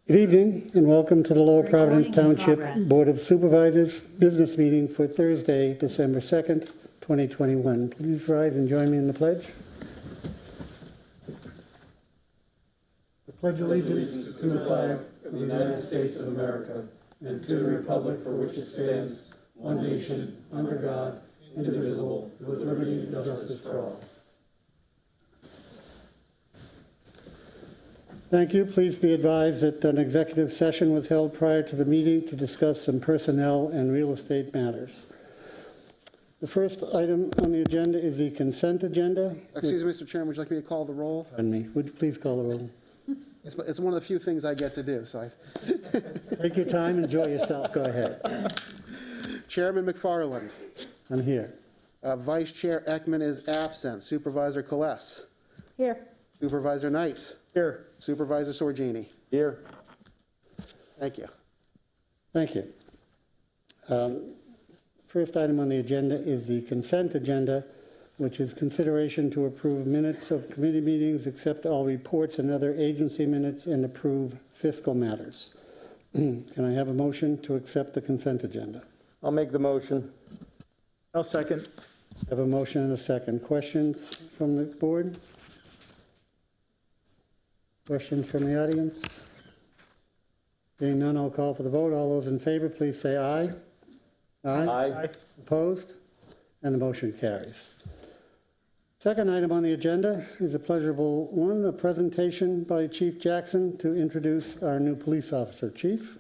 Good evening and welcome to the Lower Providence Township Board of Supervisors business meeting for Thursday, December 2nd, 2021. Please rise and join me in the pledge. I pledge allegiance to the flag of the United States of America and to the republic for which it stands, one nation, under God, indivisible, with liberty and justice for all. Thank you. Please be advised that an executive session was held prior to the meeting to discuss some personnel and real estate matters. The first item on the agenda is the consent agenda. Excuse me, Mr. Chairman, would you like me to call the roll? Pardon me. Would you please call the roll? It's one of the few things I get to do, so Take your time. Enjoy yourself. Go ahead. Chairman McFarland. I'm here. Vice Chair Ekman is absent. Supervisor Coles. Here. Supervisor Knights. Here. Supervisor Sorgini. Here. Thank you. Thank you. First item on the agenda is the consent agenda, which is consideration to approve minutes of committee meetings, accept all reports and other agency minutes, and approve fiscal matters. Can I have a motion to accept the consent agenda? I'll make the motion. I'll second. I have a motion and a second. Questions from the board? Questions from the audience? Being none, I'll call for the vote. All those in favor, please say aye. Aye. Opposed? And the motion carries. Second item on the agenda is a pleasurable one, a presentation by Chief Jackson to introduce our new police officer. Chief?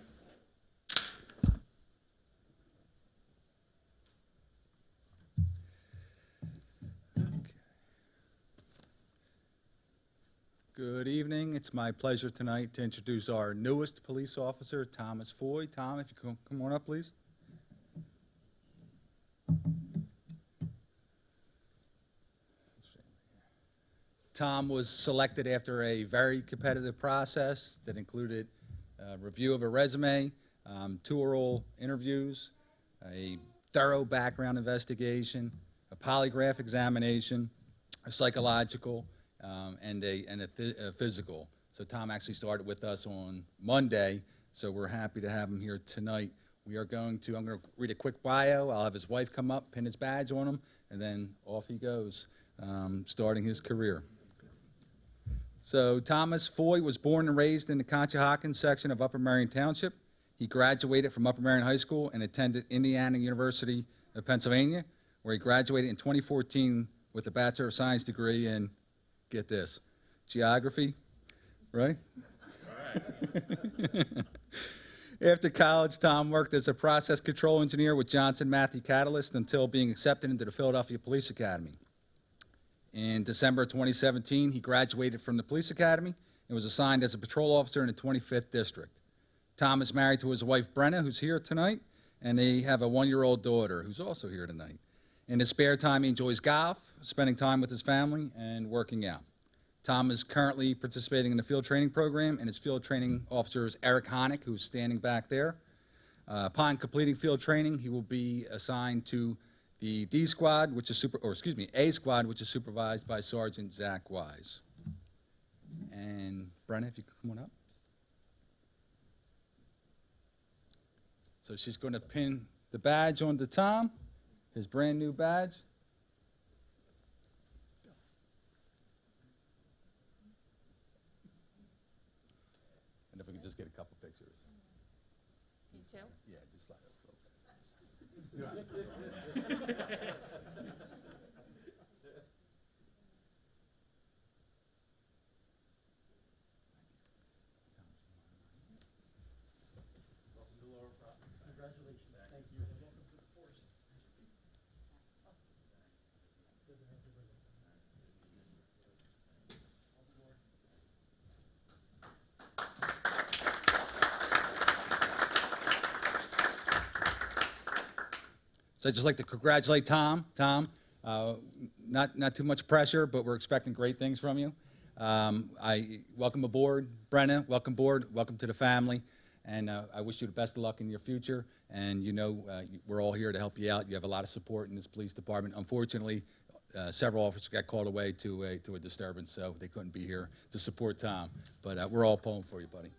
Good evening. It's my pleasure tonight to introduce our newest police officer, Thomas Foy. Tom, if you come on up, please. Tom was selected after a very competitive process that included a review of a resume, 2 oral interviews, a thorough background investigation, a polygraph examination, a psychological, and a physical. So Tom actually started with us on Monday, so we're happy to have him here tonight. I'm going to read a quick bio. I'll have his wife come up, pin his badge on him, and then off he goes, starting his career. So Thomas Foy was born and raised in the Conshohocken section of Upper Merion Township. He graduated from Upper Merion High School and attended Indiana University of Pennsylvania, where he graduated in 2014 with a Bachelor of Science degree in, get this, geography, right? All right. After college, Tom worked as a process control engineer with Johnson Matthey Catalyst until being accepted into the Philadelphia Police Academy. In December 2017, he graduated from the Police Academy and was assigned as a patrol officer in the 25th District. Tom is married to his wife, Brenna, who's here tonight, and they have a 1-year-old daughter who's also here tonight. In his spare time, he enjoys golf, spending time with his family, and working out. Tom is currently participating in the field training program, and his field training officer is Eric Honick, who's standing back there. Upon completing field training, he will be assigned to the A squad, which is supervised by Sergeant Zach Wise. And Brenna, if you could come on up. So she's going to pin the badge onto Tom, his brand new badge. And if we could just get a couple pictures. You too? Yeah, just slide it over. Welcome to Lower Providence. Congratulations. Thank you. And welcome to the force. Good to have you with us. So I'd just like to congratulate Tom. Tom, not too much pressure, but we're expecting great things from you. I welcome aboard, Brenna. Welcome aboard. Welcome to the family. And I wish you the best of luck in your future. And we're all here to help you out. You have a lot of support in this police department. Unfortunately, several officers got called away to a disturbance, so they couldn't be here to support Tom. But we're all pulling for you, buddy.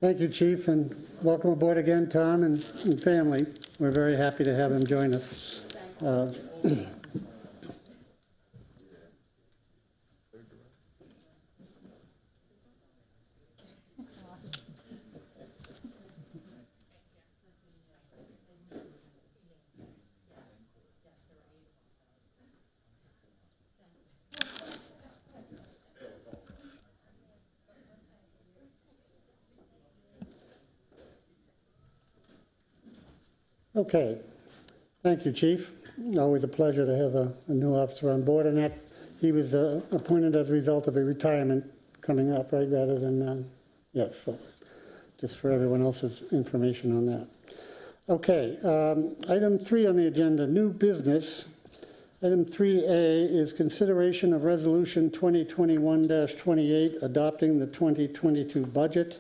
Thank you, Chief, and welcome aboard again, Tom and family. We're very happy to have him join us. Okay, thank you, Chief. Always a pleasure to have a new officer on board, and that he was appointed as a result of a retirement coming up, right, rather than, yes, so just for everyone else's information on that. Okay, item 3 on the agenda, new business. Item 3A is consideration of resolution 2021-28, adopting the 2022 budget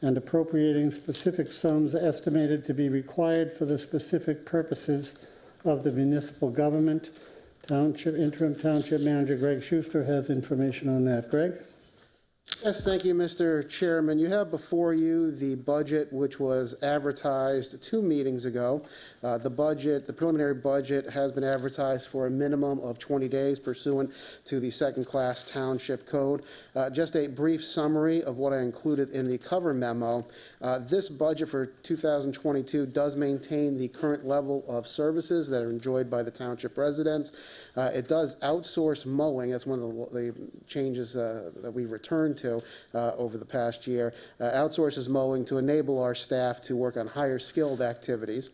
and appropriating specific sums estimated to be required for the specific purposes of the municipal government. Interim Township Manager Greg Schuster has information on that. Greg? Yes, thank you, Mr. Chairman. You have before you the budget which was advertised 2 meetings ago. The preliminary budget has been advertised for a minimum of 20 days pursuant to the second-class township code. Just a brief summary of what I included in the cover memo. This budget for 2022 does maintain the current level of services that are enjoyed by the township residents. It does outsource mowing. That's one of the changes that we returned to over the past year. Outsources mowing to enable our staff to work on higher skilled activities.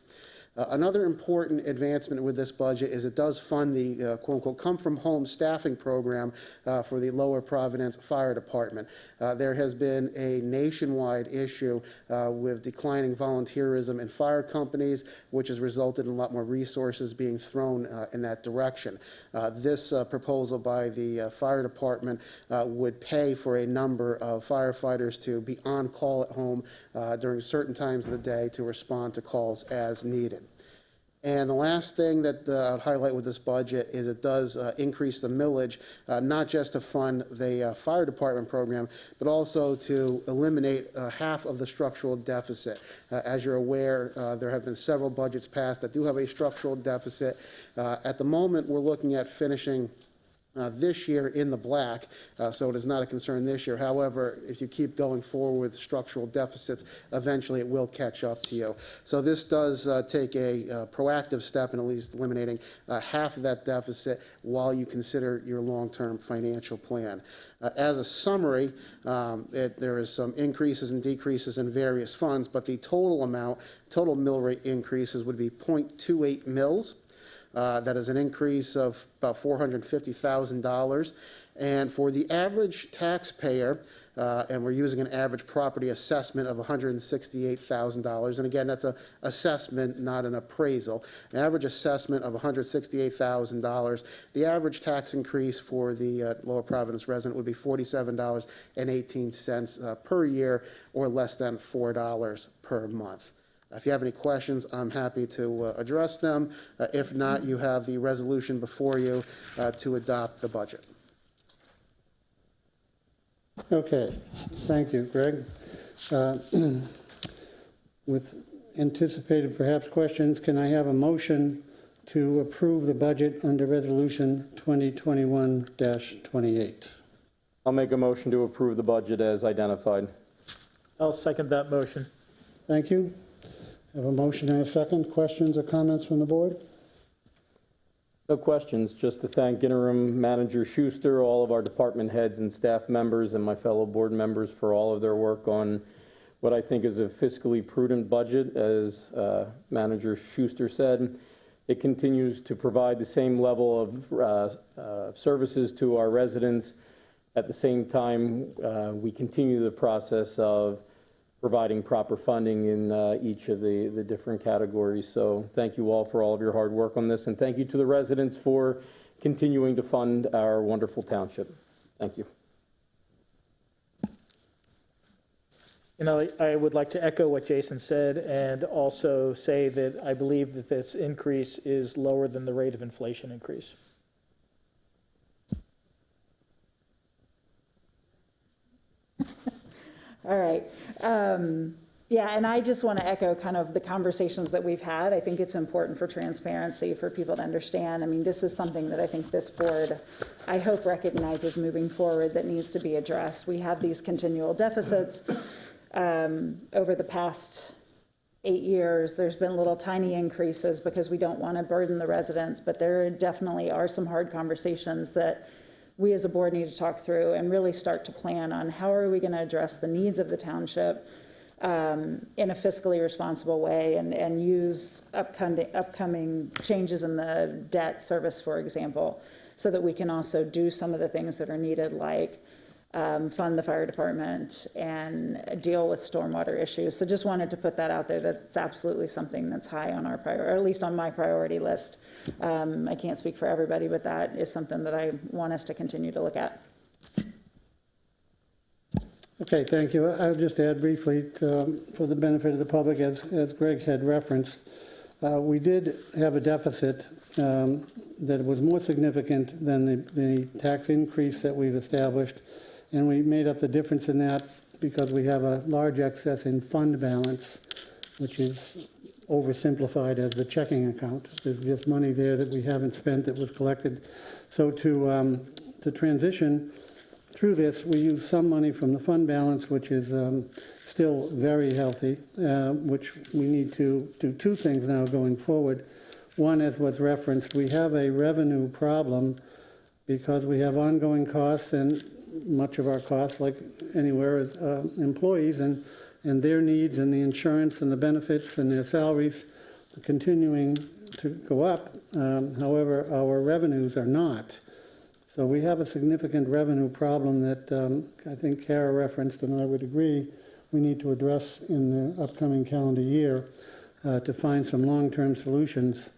Another important advancement with this budget is it does fund the quote-unquote come-from-home staffing program for the Lower Providence Fire Department. There has been a nationwide issue with declining volunteerism in fire companies, which has resulted in a lot more resources being thrown in that direction. This proposal by the fire department would pay for a number of firefighters to be on call at home during certain times of the day to respond to calls as needed. And the last thing that I'd highlight with this budget is it does increase the millage, not just to fund the fire department program, but also to eliminate half of the structural deficit. As you're aware, there have been several budgets passed that do have a structural deficit. At the moment, we're looking at finishing this year in the black, so it is not a concern this year. However, if you keep going forward with structural deficits, eventually it will catch up to you. So this does take a proactive step in at least eliminating half of that deficit while you consider your long-term financial plan. As a summary, there is some increases and decreases in various funds, but the total mill rate increases would be 0.28 mills. That is an increase of about $450,000. And for the average taxpayer, and we're using an average property assessment of $168,000. And again, that's an assessment, not an appraisal. An average assessment of $168,000. The average tax increase for the Lower Providence resident would be $47.18 per year, or less than $4 per month. If you have any questions, I'm happy to address them. If not, you have the resolution before you to adopt the budget. Okay, thank you, Greg. With anticipated perhaps questions, can I have a motion to approve the budget under Resolution 2021-28? I'll make a motion to approve the budget as identified. I'll second that motion. Thank you. I have a motion and a second. Questions or comments from the board? No questions, just to thank Interim Manager Schuster, all of our department heads and staff members, and my fellow board members for all of their work on what I think is a fiscally prudent budget. As Manager Schuster said, it continues to provide the same level of services to our residents. At the same time, we continue the process of providing proper funding in each of the different categories. So thank you all for all of your hard work on this, and thank you to the residents for continuing to fund our wonderful township. Thank you. You know, I would like to echo what Jason said and also say that I believe that this increase is lower than the rate of inflation increase. All right. Yeah, and I just want to echo kind of the conversations that we've had. I think it's important for transparency, for people to understand. I mean, this is something that I think this board, I hope, recognizes moving forward that needs to be addressed. We have these continual deficits. Over the past 8 years, there's been little tiny increases because we don't want to burden the residents, but there definitely are some hard conversations that we as a board need to talk through and really start to plan on how are we going to address the needs of the township in a fiscally responsible way and use upcoming changes in the debt service, for example, so that we can also do some of the things that are needed, like fund the fire department and deal with stormwater issues. So just wanted to put that out there. That's absolutely something that's high on our or at least on my priority list. I can't speak for everybody, but that is something that I want us to continue to look at. Okay, thank you. I'll just add briefly for the benefit of the public, as Greg had referenced, we did have a deficit that was more significant than the tax increase that we've established, and we made up the difference in that because we have a large excess in fund balance, which is oversimplified as the checking account. There's just money there that we haven't spent that was collected. So to transition through this, we use some money from the fund balance, which is still very healthy, which we need to do two things now going forward. One, as was referenced, we have a revenue problem because we have ongoing costs, and much of our costs, like anywhere, is employees and their needs and the insurance and the benefits and their salaries are continuing to go up. However, our revenues are not. So we have a significant revenue problem that I think Kara referenced, and I would agree, we need to address in the upcoming calendar year to find some long-term solutions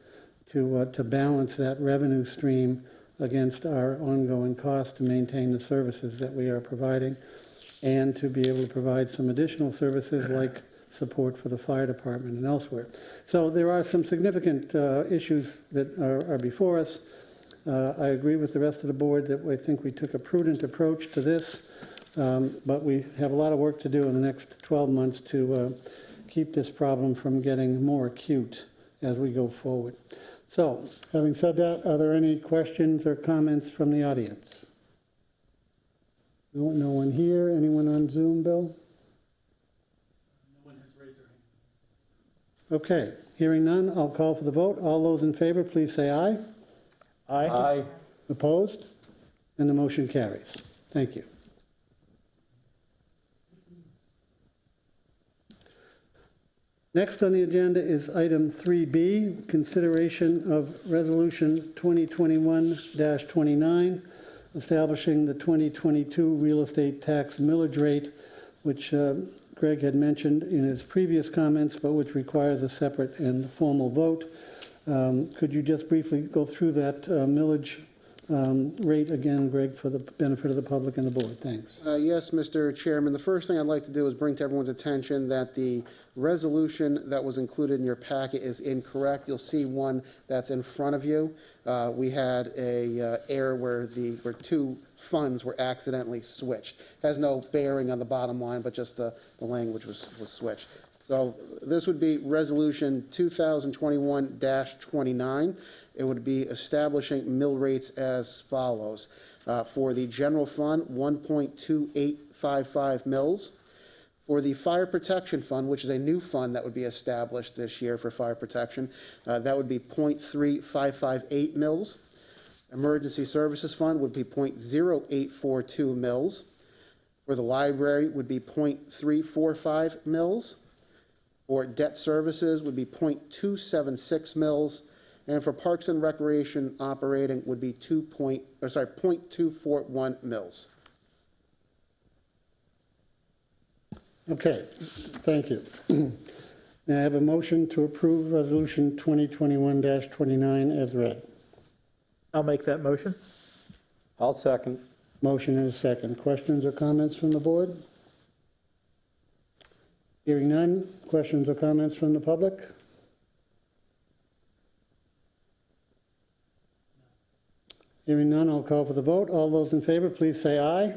to balance that revenue stream against our ongoing costs to maintain the services that we are providing and to be able to provide some additional services like support for the fire department and elsewhere. So there are some significant issues that are before us. I agree with the rest of the board that I think we took a prudent approach to this, but we have a lot of work to do in the next 12 months to keep this problem from getting more acute as we go forward. So, having said that, are there any questions or comments from the audience? No one here. Anyone on Zoom, Bill? No one has raised their hand. Okay, hearing none, I'll call for the vote. All those in favor, please say aye. Aye. Aye. Opposed? And the motion carries. Thank you. Next on the agenda is item 3B, consideration of Resolution 2021-29, establishing the 2022 real estate tax millage rate, which Greg had mentioned in his previous comments, but which requires a separate and formal vote. Could you just briefly go through that millage rate again, Greg, for the benefit of the public and the board? Thanks. Yes, Mr. Chairman. The first thing I'd like to do is bring to everyone's attention that the resolution that was included in your packet is incorrect. You'll see one that's in front of you. We had a error where two funds were accidentally switched. It has no bearing on the bottom line, but just the language was switched. So this would be Resolution 2021-29. It would be establishing mill rates as follows. For the general fund, 1.2855 mills. For the fire protection fund, which is a new fund that would be established this year for fire protection, that would be 0.3558 mills. Emergency services fund would be 0.0842 mills. For the library would be 0.345 mills. For debt services would be 0.276 mills. And for Parks and Recreation operating would be 0.241 mills. Okay, thank you. May I have a motion to approve Resolution 2021-29 as read? I'll make that motion. I'll second. Motion and a second. Questions or comments from the board? Hearing none, questions or comments from the public? Hearing none, I'll call for the vote. All those in favor, please say aye.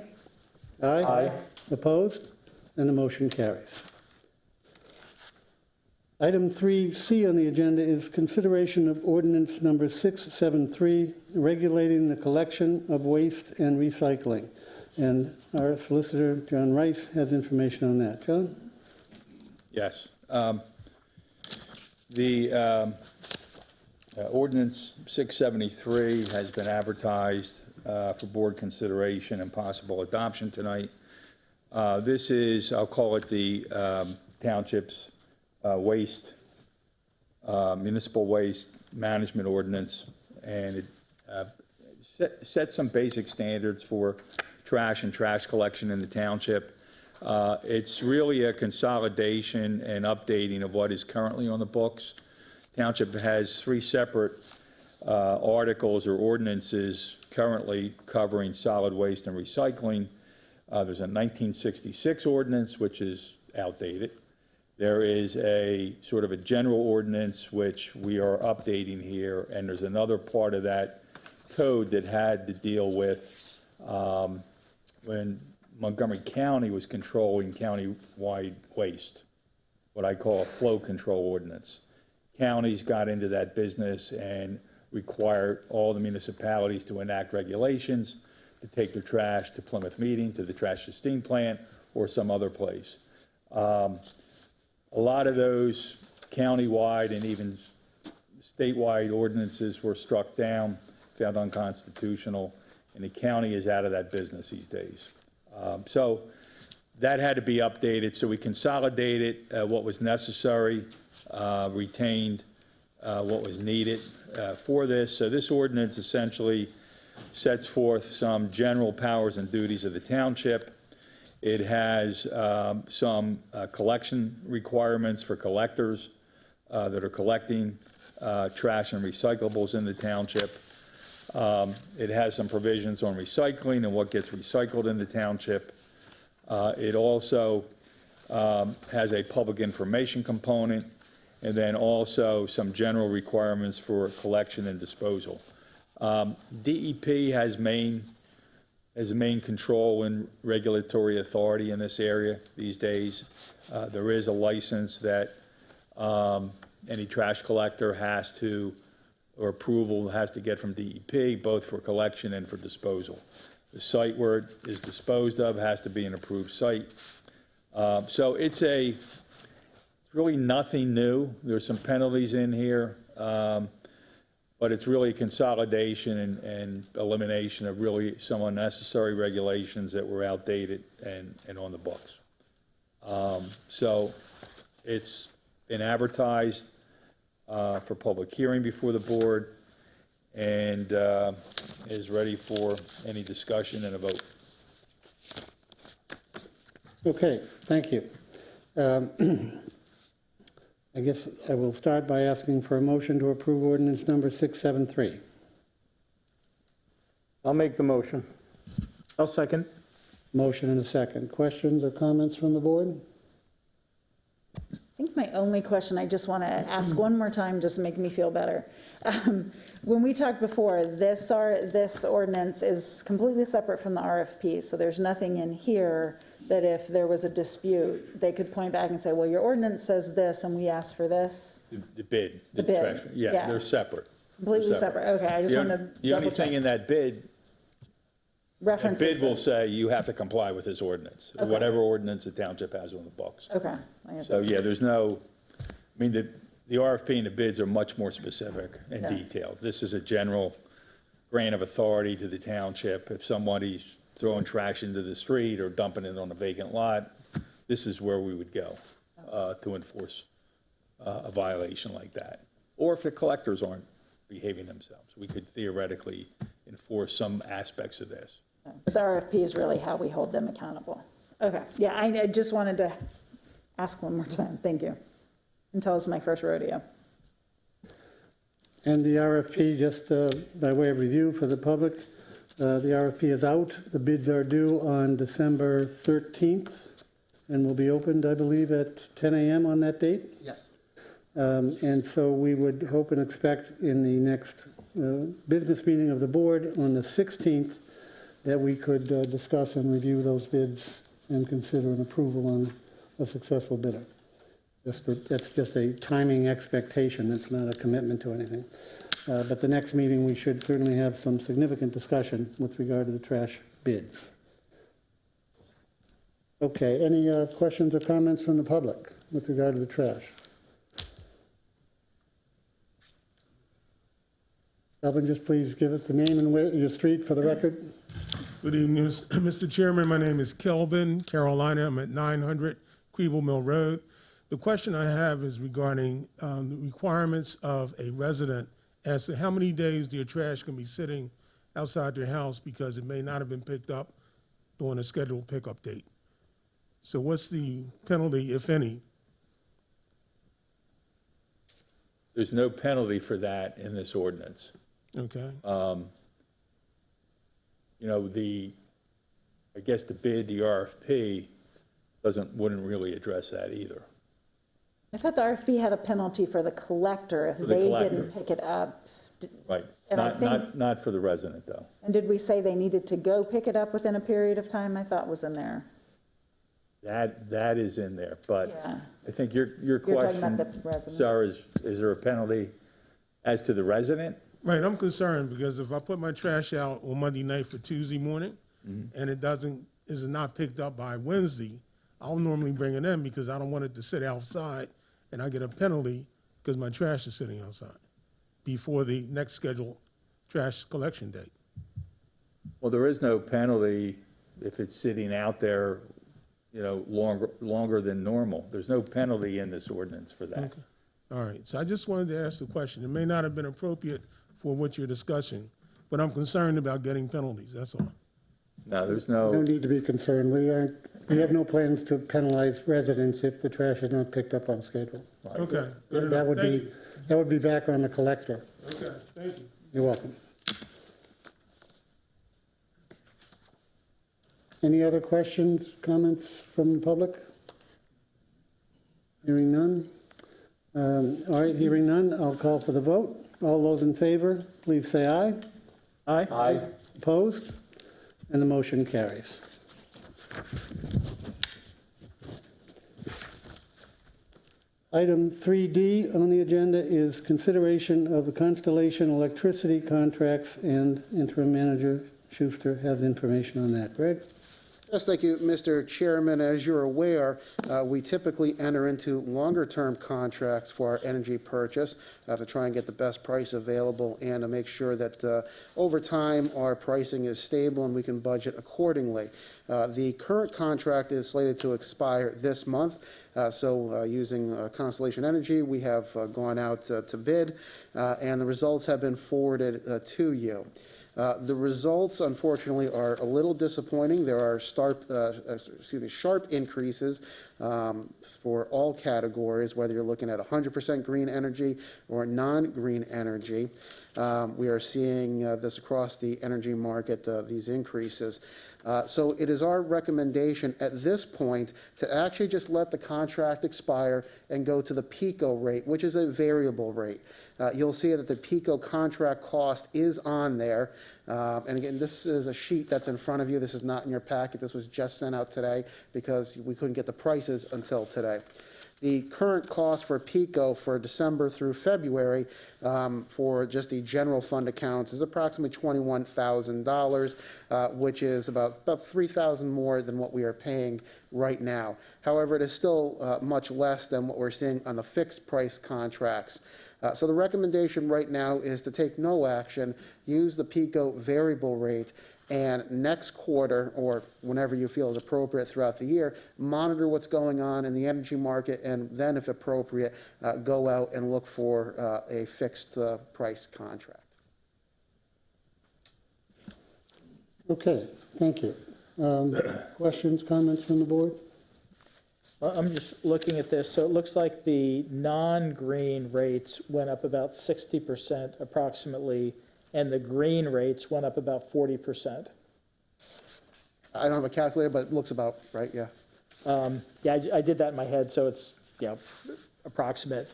Aye. Opposed? And the motion carries. Item 3C on the agenda is consideration of ordinance number 673, regulating the collection of waste and recycling. And our solicitor, John Rice, has information on that. John? Yes. The ordinance 673 has been advertised for board consideration and possible adoption tonight. This is, I'll call it the township's municipal waste management ordinance, and it sets some basic standards for trash and trash collection in the township. It's really a consolidation and updating of what is currently on the books. Township has 3 separate articles or ordinances currently covering solid waste and recycling. There's a 1966 ordinance, which is outdated. There is a sort of a general ordinance, which we are updating here, and there's another part of that code that had to deal with when Montgomery County was controlling county-wide waste, what I call a flow control ordinance. Counties got into that business and required all the municipalities to enact regulations to take their trash to Plymouth Meeting, to the trash steam plant, or some other place. A lot of those county-wide and even statewide ordinances were struck down, found unconstitutional, and the county is out of that business these days. So that had to be updated, so we consolidated what was necessary, retained what was needed for this. So this ordinance essentially sets forth some general powers and duties of the township. It has some collection requirements for collectors that are collecting trash and recyclables in the township. It has some provisions on recycling and what gets recycled in the township. It also has a public information component, and then also some general requirements for collection and disposal. DEP has main control and regulatory authority in this area these days. There is a license that any trash collector has to, or approval has to get from DEP, both for collection and for disposal. The site where it is disposed of has to be an approved site. So it's really nothing new. There's some penalties in here, but it's really a consolidation and elimination of really some unnecessary regulations that were outdated and on the books. So it's been advertised for public hearing before the board, and is ready for any discussion and a vote. Okay, thank you. I guess I will start by asking for a motion to approve ordinance number 673. I'll make the motion. I'll second. Motion and a second. Questions or comments from the board? I think my only question, I just want to ask one more time, just to make me feel better. When we talked before, this ordinance is completely separate from the RFP, so there's nothing in here that if there was a dispute, they could point back and say, well, your ordinance says this, and we asked for this. The bid. The bid, trash- Yeah, yeah. they're separate. Completely separate, okay, I just wanted to The only double check. thing in that bid, the References bid will this. say you have to comply with this ordinance, Okay. whatever ordinance the township has on the books. Okay. I guess- So, yeah, there's no, I mean, the RFP and the bids are much more specific and Yeah. detailed. This is a general grant of authority to the township. If somebody's throwing trash into the street or dumping it on a vacant lot, this is where we would go to enforce a violation like that. Or if the collectors aren't behaving themselves, we could theoretically enforce some aspects of this. The RFP is really how we hold them accountable. Okay, yeah, I just wanted to ask one more time, thank you. Until it's my first rodeo. And the RFP, just by way of review for the public, the RFP is out. The bids are due on December 13th. and will be opened, I believe, at 10 a.m. on that date. Yes. And so we would hope and expect in the next business meeting of the board on the 16th that we could discuss and review those bids and consider an approval on a successful bidder. That's just a timing expectation. It's not a commitment to anything. But the next meeting, we should certainly have some significant discussion with regard to the trash bids. Okay, any questions or comments from the public with regard to the trash? Alvin, just please give us the name and your street for the record. Good evening, Mr. Chairman. My name is Kelvin, Carolina. I'm at 900 Queeville Mill Road. The question I have is regarding the requirements of a resident as to how many days their trash can be sitting outside their house because it may not have been picked up during a scheduled pickup date. So what's the penalty, if any? There's no penalty for that in this ordinance. Okay, You know, I guess the bid, the RFP, wouldn't really address that either. I thought the RFP had a penalty for the collector if the they collector. didn't pick it up. Right. And I Not for the resident, though. And did we say they needed to go pick it up within a period of time? I thought was in there. That is in there, but Yeah. I think your You're talking question, about the residents. Sarah, is there a penalty as to the resident? right, I'm concerned because if I put my trash out on Monday night for Tuesday morning and is not picked up by Wednesday, I'll normally bring it in because I don't want it to sit outside and I get a penalty because my trash is sitting outside before the next scheduled trash collection date. Well, there is no penalty if it's sitting out there, you know, longer than normal. There's no penalty in this ordinance for that. Okay. All right, so I just wanted to ask the question. It may not have been appropriate for what you're discussing, but I'm concerned about getting penalties, that's all. No, there's No no, need to be concerned. We have no plans to penalize residents if the trash is not picked up on schedule. Okay, good That enough. would Thank be, that would be back on the collector. you. Okay, thank you. You're welcome. Any other questions, comments from the public? Hearing none. All right, hearing none, I'll call for the vote. All those in favor, please say aye. Aye? Opposed? And the motion carries. Item 3D on the agenda is consideration of the Constellation electricity contracts, and Interim Manager Schuster has information on that. Greg? Yes, thank you, Mr. Chairman. As you're aware, we typically enter into longer-term contracts for our energy purchase to try and get the best price available and to make sure that over time our pricing is stable and we can budget accordingly. The current contract is slated to expire this month, so using Constellation Energy, we have gone out to bid, and the results have been forwarded to you. The results, unfortunately, are a little disappointing. There are sharp increases for all categories, whether you're looking at 100% green energy or non-green energy. We are seeing this across the energy market, these increases. So it is our recommendation at this point to actually just let the contract expire and go to the PICO rate, which is a variable rate. You'll see that the PICO contract cost is on there. And again, this is a sheet that's in front of you. This is not in your packet. This was just sent out today because we couldn't get the prices until today. The current cost for PICO for December through February for just the general fund accounts is approximately $21,000, which is about $3,000 more than what we are paying right now. However, it is still much less than what we're seeing on the fixed price contracts. So the recommendation right now is to take no action, use the PICO variable rate, and next quarter, or whenever you feel is appropriate throughout the year, monitor what's going on in the energy market, and then, if appropriate, go out and look for a fixed price contract. Okay, thank you. Questions, comments from the board? I'm just looking at this, so it looks like the non-green rates went up about 60% approximately, and the green rates went up about 40%. I don't have a calculator, but it looks about right, yeah. Yeah, I did that in my head, so it's, yeah, approximate.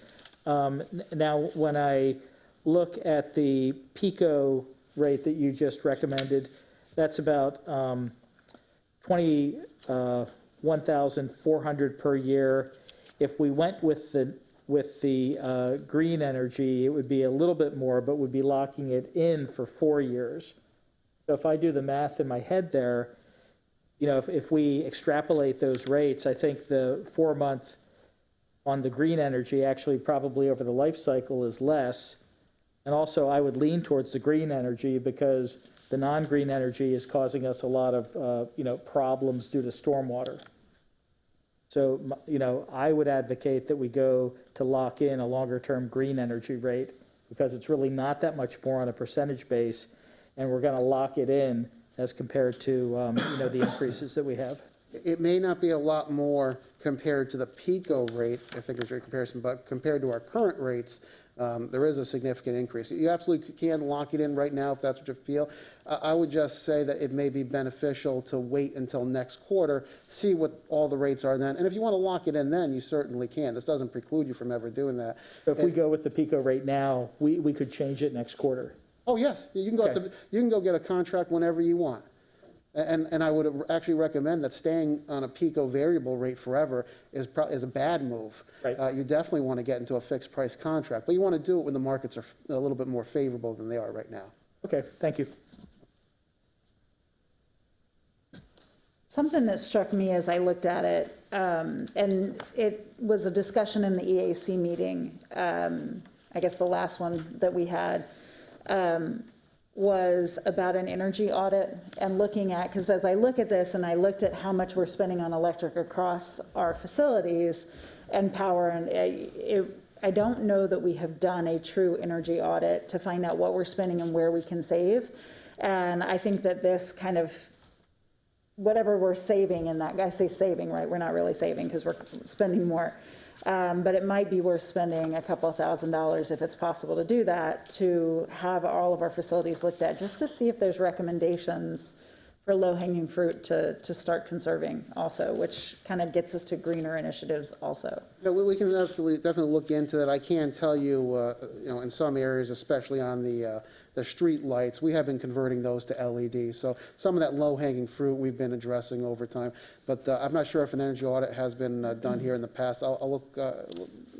Now, when I look at the PICO rate that you just recommended, that's about 21,400 per year. If we went with the green energy, it would be a little bit more, but would be locking it in for 4 years. So if I do the math in my head there, you know, if we extrapolate those rates, I think the 4-month on the green energy actually probably over the life cycle is less. And also I would lean towards the green energy because the non-green energy is causing us a lot of, you know, problems due to stormwater. So, you know, I would advocate that we go to lock in a longer-term green energy rate because it's really not that much more on a percentage base, and we're going to lock it in as compared to, you know, the increases that we have. It may not be a lot more compared to the PICO rate, I think is your comparison, but compared to our current rates, there is a significant increase. You absolutely can lock it in right now if that's what you feel. I would just say that it may be beneficial to wait until next quarter, see what all the rates are then. And if you want to lock it in then, you certainly can. This doesn't preclude you from ever doing that. So if we go with the PICO rate now, we could change it next quarter. Oh, yes, you can go, Okay. you can go get a contract whenever you want. And I would actually recommend that staying on a PICO variable rate forever is a bad move. Right. You definitely want to get into a fixed price contract, but you want to do it when the markets are a little bit more favorable than they are right now. Okay, thank you. Something that struck me as I looked at it, and it was a discussion in the EAC meeting, I guess the last one that we had, was about an energy audit and looking at, because as I look at this and I looked at how much we're spending on electric across our facilities and power, and I don't know that we have done a true energy audit to find out what we're spending and where we can save. And I think that this kind of, whatever we're saving in that, I say saving, right? We're not really saving because we're spending more. But it might be worth spending a couple $1,000s if it's possible to do that, to have all of our facilities looked at, just to see if there's recommendations for low-hanging fruit to start conserving also, which kind of gets us to greener initiatives also. Yeah, we can definitely look into that. I can tell you, you know, in some areas, especially on the street lights, we have been converting those to LED. So some of that low-hanging fruit we've been addressing over time. But I'm not sure if an energy audit has been done here in the past. I'll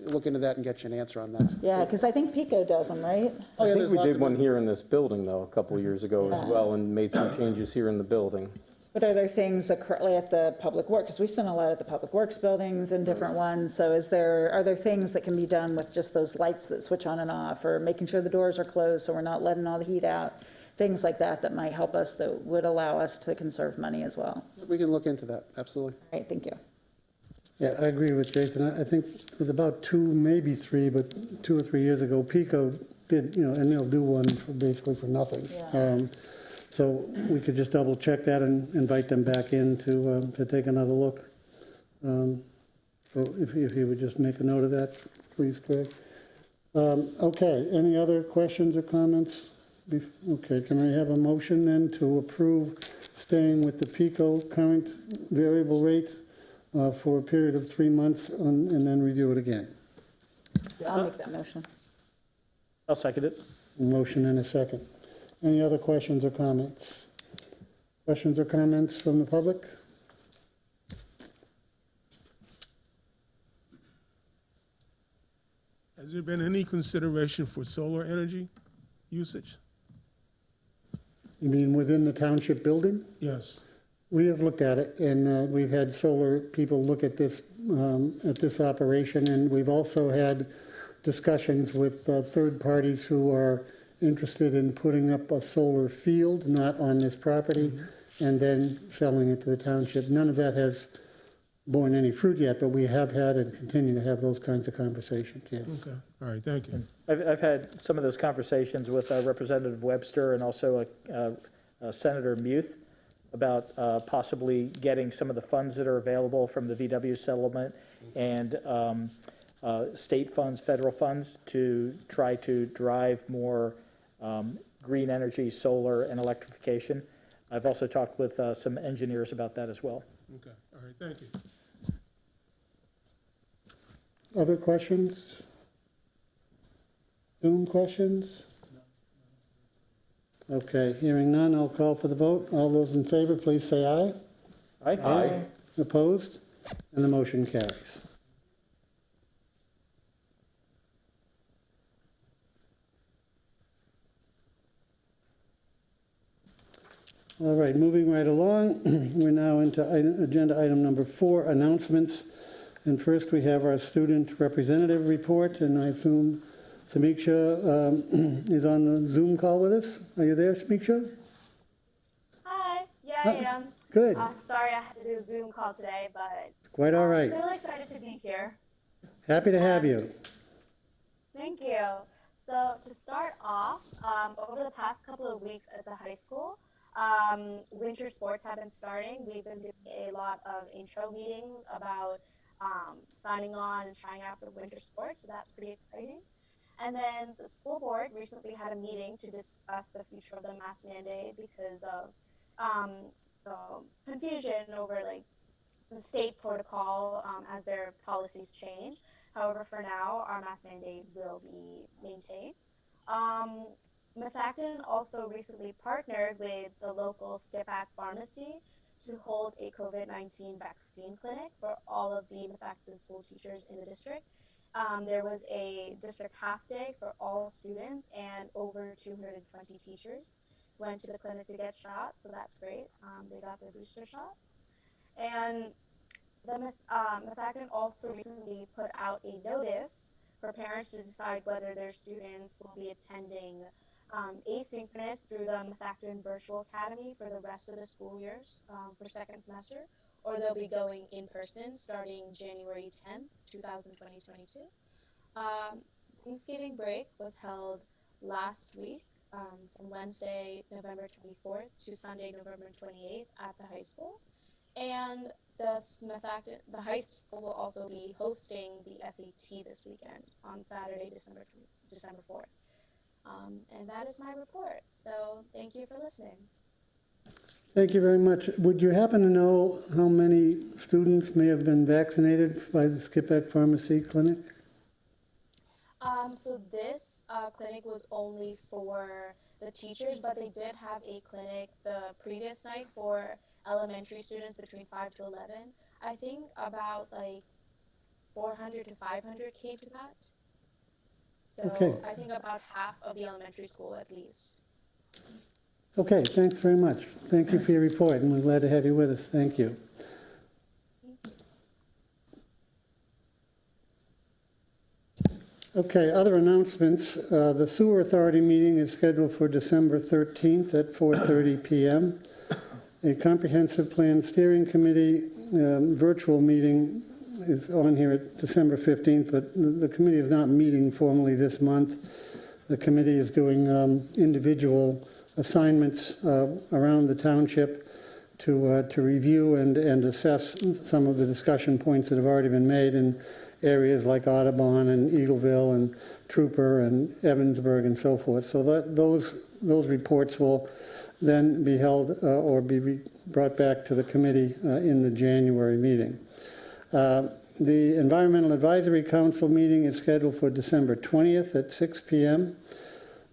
look into that and get you an answer on that. Yeah, because I think PICO does them, right? Oh, yeah, I think there's we lots did of one them. here in this building, though, a couple of years ago as well, and made some changes here in the building. But are there things currently at the public work, because we spend a lot at the public works buildings and different ones, so are there things that can be done with just those lights that switch on and off, or making sure the doors are closed so we're not letting all the heat out, things like that that might help us, that would allow us to conserve money as well? We can look into that, absolutely. All right, thank you. Yeah, I agree with Jason. I think it was about 2, maybe 3, but 2 or 3 years ago, PICO did, you know, and they'll do one basically for nothing. Yeah. So we could just double check that and invite them back in to take another look. So if you would just make a note of that, please, Craig. Okay, any other questions or comments? Okay, can I have a motion then to approve staying with the PICO current variable rate for a period of 3 months and then review it again? I'll make that motion. I'll second it. Motion and a second. Any other questions or comments? Questions or comments from the public? Has there been any consideration for solar energy usage? You mean within the township building? Yes. We have looked at it, and we've had solar people look at this operation, and we've also had discussions with third parties who are interested in putting up a solar field, not on this property, and then selling it to the township. None of that has borne any fruit yet, but we have had and continue to have those kinds of conversations, yes. Okay, all right, thank you. I've had some of those conversations with Representative Webster and also Senator Muth about possibly getting some of the funds that are available from the VW settlement and state funds, federal funds, to try to drive more green energy, solar, and electrification. I've also talked with some engineers about that as well. Okay, all right, thank you. Other questions? Zoom questions? Okay, hearing none, I'll call for the vote. All those in favor, please say aye. Aye. Opposed? And the motion carries. All right, moving right along, we're now into agenda item number 4, announcements. And first, we have our student representative report, and I assume Samiksha is on the Zoom call with us. Are you there, Samiksha? Hi. Yeah, I am. Good. Sorry I had to do a Zoom call today, but Quite all right. still excited to be here. Happy to have you. Thank you. So to start off, over the past couple of weeks at the high school, winter sports have been starting. We've been doing a lot of intro meetings about signing on and trying out for winter sports, so that's pretty exciting. And then the school board recently had a meeting to discuss the future of the mask mandate because of the confusion over like the state protocol as their policies change. However, for now, our mask mandate will be maintained. Methacton also recently partnered with the local Skip-Ack pharmacy to hold a COVID-19 vaccine clinic for all of the Methacton school teachers in the district. There was a district half day for all students, and over 220 teachers went to the clinic to get shots, so that's great. They got their booster shots. And the Methacton also recently put out a notice for parents to decide whether their students will be attending asynchronous through the Methacton Virtual Academy for the rest of the school years for second semester, or they'll be going in person starting January 10th, 2022. Thanksgiving break was held last week from Wednesday, November 24th to Sunday, November 28th at the high school. And the high school will also be hosting the SAT this weekend on Saturday, December 4th. And that is my report. So thank you for listening. Thank you very much. Would you happen to know how many students may have been vaccinated by the Skip-Ack Pharmacy Clinic? So this clinic was only for the teachers, but they did have a clinic the previous night for elementary students between 5 to 11. I think about like 400 to 500 came to that. So Okay. I think about half of the elementary school at least. Okay, thanks very much. Thank you for your report, and we're glad to have you with us. Thank you. Okay, other announcements. The Sewer Authority meeting is scheduled for December 13th at 4:30 p.m. A Comprehensive Plan Steering Committee virtual meeting is on here at December 15th, but the committee is not meeting formally this month. The committee is doing individual assignments around the township to review and assess some of the discussion points that have already been made in areas like Audubon and Eagleville and Trooper and Evansburg and so forth. So those reports will then be held or be brought back to the committee in the January meeting. The Environmental Advisory Council meeting is scheduled for December 20th at 6 p.m.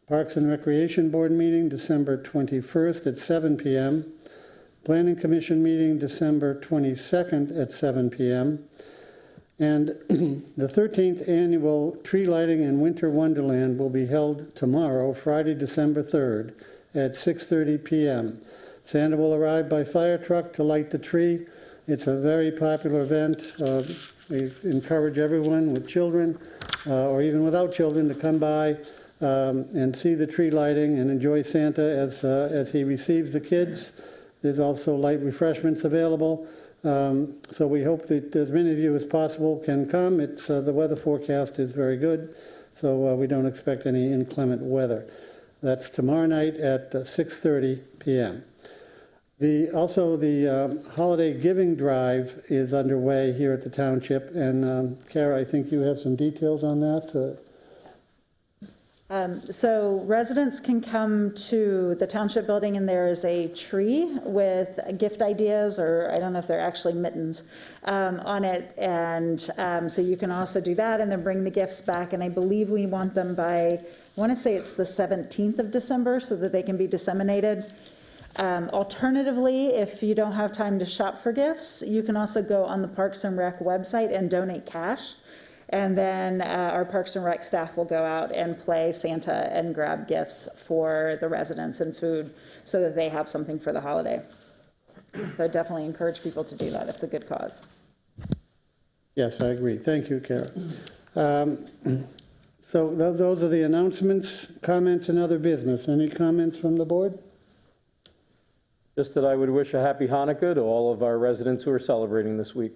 Parks and Recreation Board meeting, December 21st at 7 p.m. Planning Commission meeting, December 22nd at 7 p.m. And the 13th Annual Tree Lighting and Winter Wonderland will be held tomorrow, Friday, December 3rd at 6:30 p.m. Santa will arrive by fire truck to light the tree. It's a very popular event. We encourage everyone with children or even without children to come by and see the tree lighting and enjoy Santa as he receives the kids. There's also light refreshments available. So we hope that as many of you as possible can come. The weather forecast is very good, so we don't expect any inclement weather. That's tomorrow night at 6:30 p.m. Also, the holiday giving drive is underway here at the township, and Kara, I think you have some details on that. So residents can come to the township building and there is a tree with gift ideas, or I don't know if they're actually mittens, on it. And so you can also do that and then bring the gifts back. And I believe we want them by, I want to say it's the 17th of December so that they can be disseminated. Alternatively, if you don't have time to shop for gifts, you can also go on the Parks and Rec website and donate cash. And then our Parks and Rec staff will go out and play Santa and grab gifts for the residents and food so that they have something for the holiday. So I definitely encourage people to do that. It's a good cause. Yes, I agree. Thank you, Kara. So those are the announcements, comments, and other business. Any comments from the board? Just that I would wish a happy Hanukkah to all of our residents who are celebrating this week.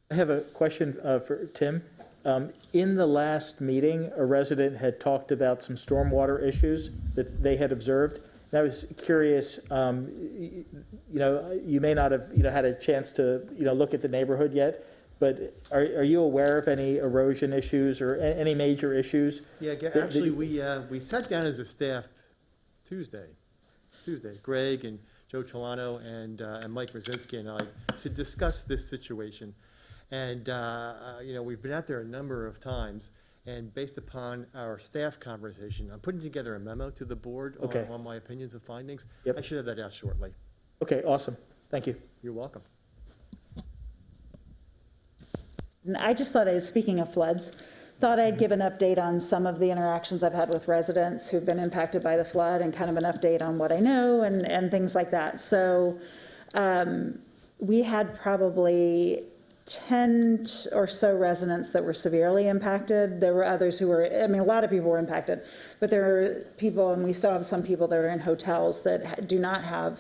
I have a question for Tim. In the last meeting, a resident had talked about some stormwater issues that they had observed. And I was curious, you know, you may not have, had a chance to, look at the neighborhood yet, but are you aware of any erosion issues or any major issues? Yeah, that actually, you- we sat down as a staff Tuesday, Greg and Joe Chelano and Mike Rosinski and I, to discuss this situation. And, we've been out there a number of times, and based upon our staff conversation, I'm putting together a memo to the board Okay. on my opinions and findings. Yep. I should have that out shortly. Okay, awesome. Thank you. You're welcome. And I just thought, speaking of floods, thought I'd give an update on some of the interactions I've had with residents who've been impacted by the flood and kind of an update on what I know and things like that. So we had probably 10 or so residents that were severely impacted. There were others who were, a lot of people were impacted, but there are people, and we still have some people that are in hotels that do not have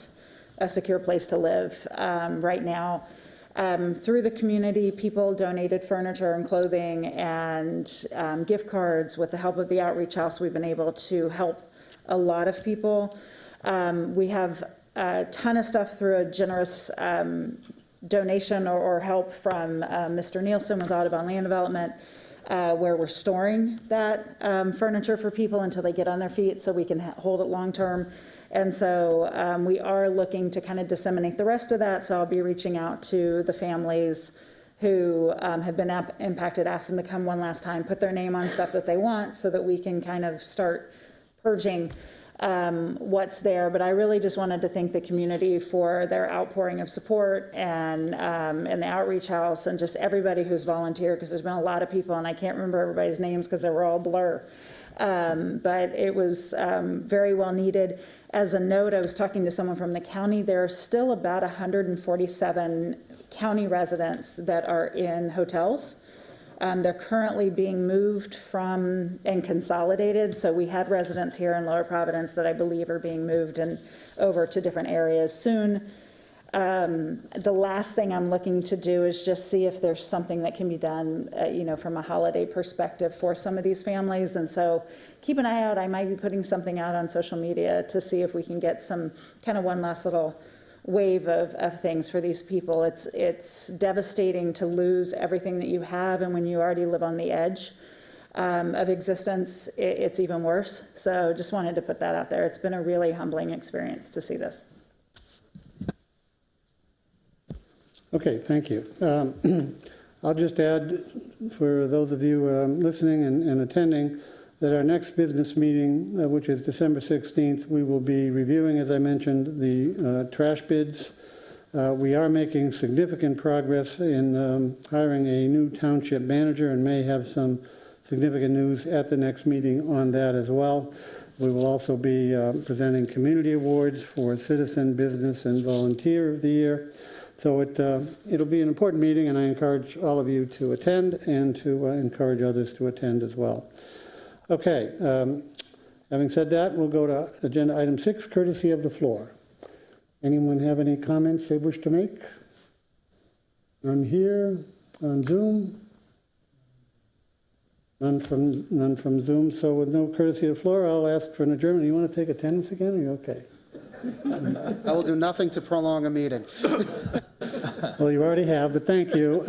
a secure place to live right now. Through the community, people donated furniture and clothing and gift cards. With the help of the Outreach House, we've been able to help a lot of people. We have a ton of stuff through a generous donation or help from Mr. Nielsen with Audubon Land Development, where we're storing that furniture for people until they get on their feet so we can hold it long-term. And so we are looking to kind of disseminate the rest of that. So I'll be reaching out to the families who have been impacted, ask them to come one last time, put their name on stuff that they want so that we can kind of start purging what's there. But I really just wanted to thank the community for their outpouring of support and the Outreach House and just everybody who's volunteered, because there's been a lot of people and I can't remember everybody's names because they were all blur. But it was very well needed. As a note, I was talking to someone from the county. There are still about 147 county residents that are in hotels. They're currently being moved from and consolidated. So we had residents here in Lower Providence that I believe are being moved and over to different areas soon. The last thing I'm looking to do is just see if there's something that can be done, from a holiday perspective for some of these families. And so keep an eye out. I might be putting something out on social media to see if we can get some kind of one last little wave of things for these people. It's devastating to lose everything that you have. And when you already live on the edge of existence, it's even worse. So just wanted to put that out there. It's been a really humbling experience to see this. Okay, thank you. I'll just add, for those of you listening and attending, that our next business meeting, which is December 16th, we will be reviewing, as I mentioned, the trash bids. We are making significant progress in hiring a new township manager and may have some significant news at the next meeting on that as well. We will also be presenting community awards for Citizen, Business, and Volunteer of the Year. So it'll be an important meeting, and I encourage all of you to attend and to encourage others to attend as well. Okay, having said that, we'll go to agenda item 6, courtesy of the floor. Anyone have any comments they wish to make? None here, on Zoom? None from Zoom, so with no courtesy of the floor, I'll ask for an adjournment. You want to take attendance again, or are you okay? I will do nothing to prolong a meeting. Well, you already have, but thank you.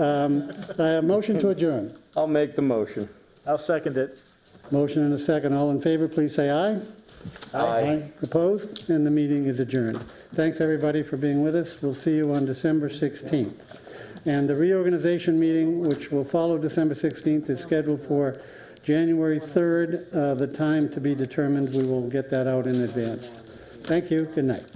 Motion to adjourn. I'll make the motion. I'll second it. Motion and a second. All in favor, please say aye. Aye. Opposed? And the meeting is adjourned. Thanks, everybody, for being with us. We'll see you on December 16th. And the reorganization meeting, which will follow December 16th, is scheduled for January 3rd. The time to be determined. We will get that out in advance. Thank you. Good night.